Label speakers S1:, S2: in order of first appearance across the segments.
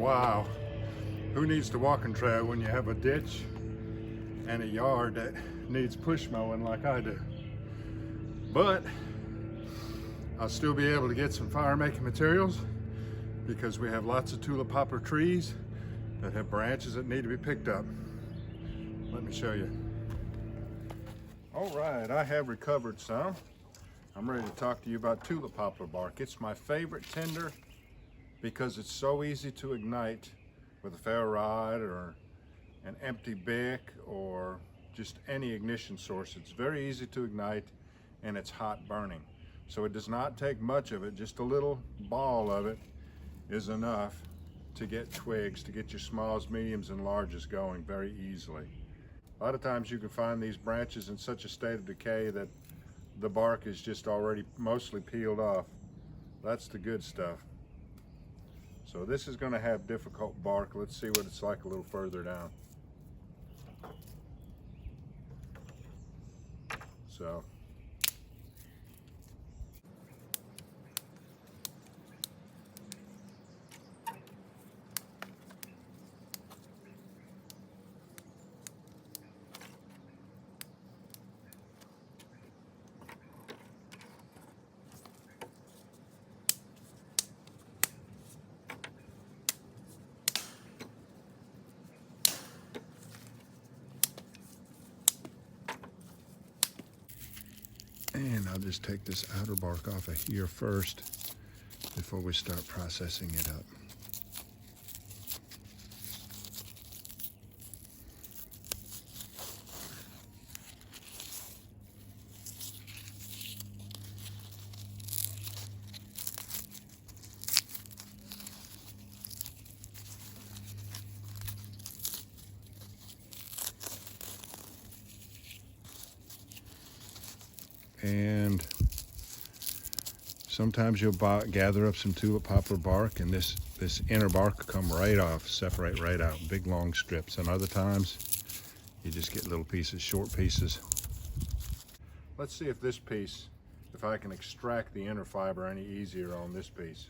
S1: Wow, who needs the walking trail when you have a ditch and a yard that needs push mowing like I do? But I'll still be able to get some fire making materials because we have lots of tulip poplar trees that have branches that need to be picked up. Let me show you. All right, I have recovered some. I'm ready to talk to you about tulip poplar bark. It's my favorite tinder because it's so easy to ignite with a ferro rod or an empty bic or just any ignition source. It's very easy to ignite and it's hot burning. So it does not take much of it. Just a little ball of it is enough to get twigs, to get your smalls, mediums, and larges going very easily. A lot of times you can find these branches in such a state of decay that the bark is just already mostly peeled off. That's the good stuff. So this is going to have difficult bark. Let's see what it's like a little further down. So and I'll just take this outer bark off of here first before we start processing it up. And sometimes you'll gather up some tulip poplar bark and this inner bark will come right off, separate right out, big long strips. And other times you just get little pieces, short pieces. Let's see if this piece, if I can extract the inner fiber any easier on this piece.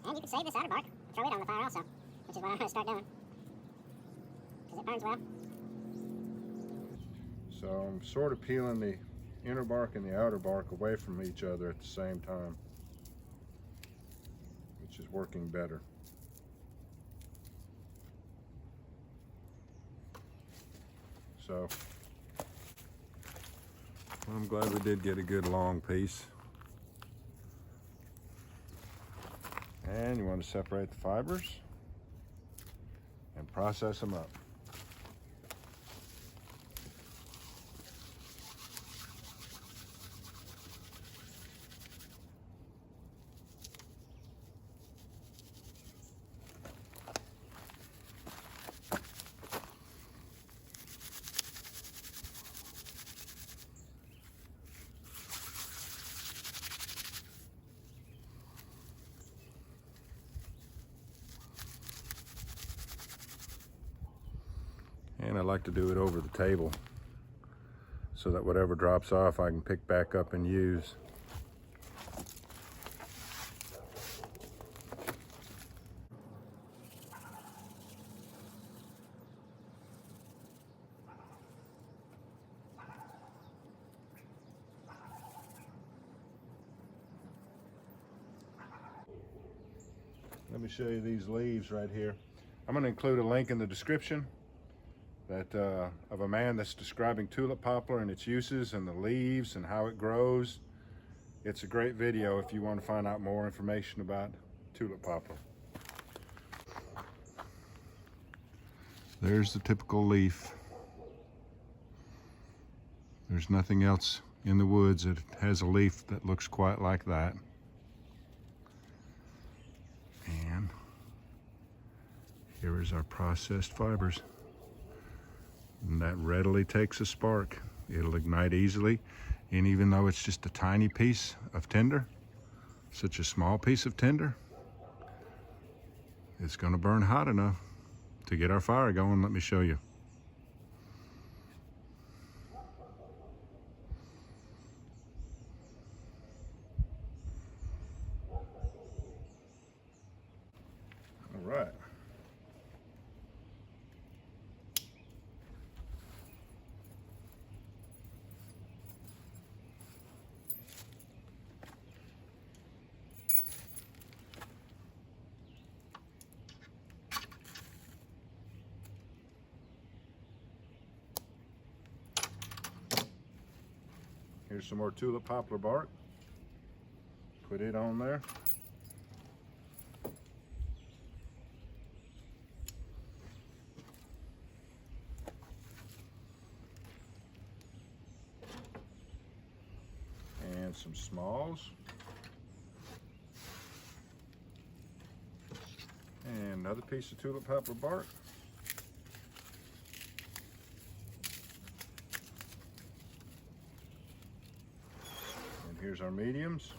S2: And you can save this outer bark, throw it on the fire also, which is what I'm going to start doing, because it burns well.
S1: So I'm sort of peeling the inner bark and the outer bark away from each other at the same time, which is working better. So I'm glad we did get a good long piece. And you want to separate the fibers and process them up. And I like to do it over the table so that whatever drops off I can pick back up and use. Let me show you these leaves right here. I'm going to include a link in the description of a man that's describing tulip poplar and its uses and the leaves and how it grows. It's a great video if you want to find out more information about tulip poplar. There's the typical leaf. There's nothing else in the woods that has a leaf that looks quite like that. And here is our processed fibers. And that readily takes a spark. It'll ignite easily. And even though it's just a tiny piece of tinder, such a small piece of tinder, it's going to burn hot enough to get our fire going. Let me show you. All right. Here's some more tulip poplar bark. Put it on there. And some smalls. And another piece of tulip poplar bark. And here's our mediums.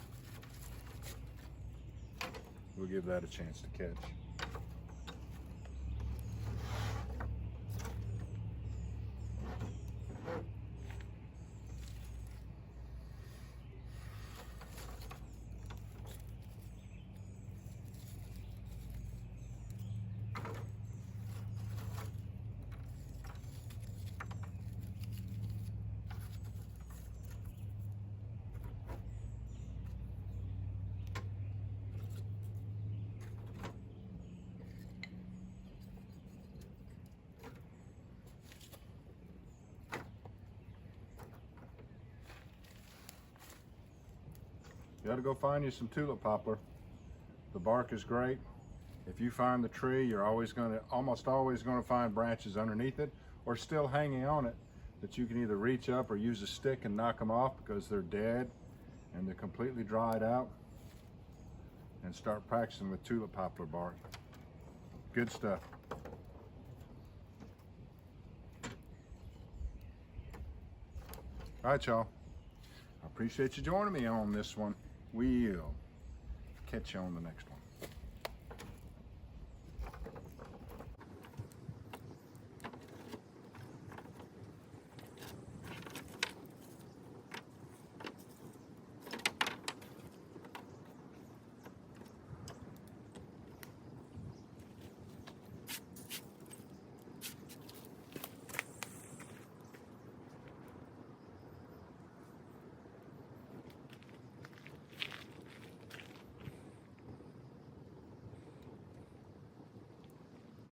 S1: We'll give that a chance to catch. You gotta go find you some tulip poplar. The bark is great. If you find the tree, you're almost always gonna find branches underneath it or still hanging on it that you can either reach up or use a stick and knock them off because they're dead and they're completely dried out. And start practicing with tulip poplar bark. Good stuff. All right, y'all. I appreciate you joining me on this one. We'll catch you on the next one.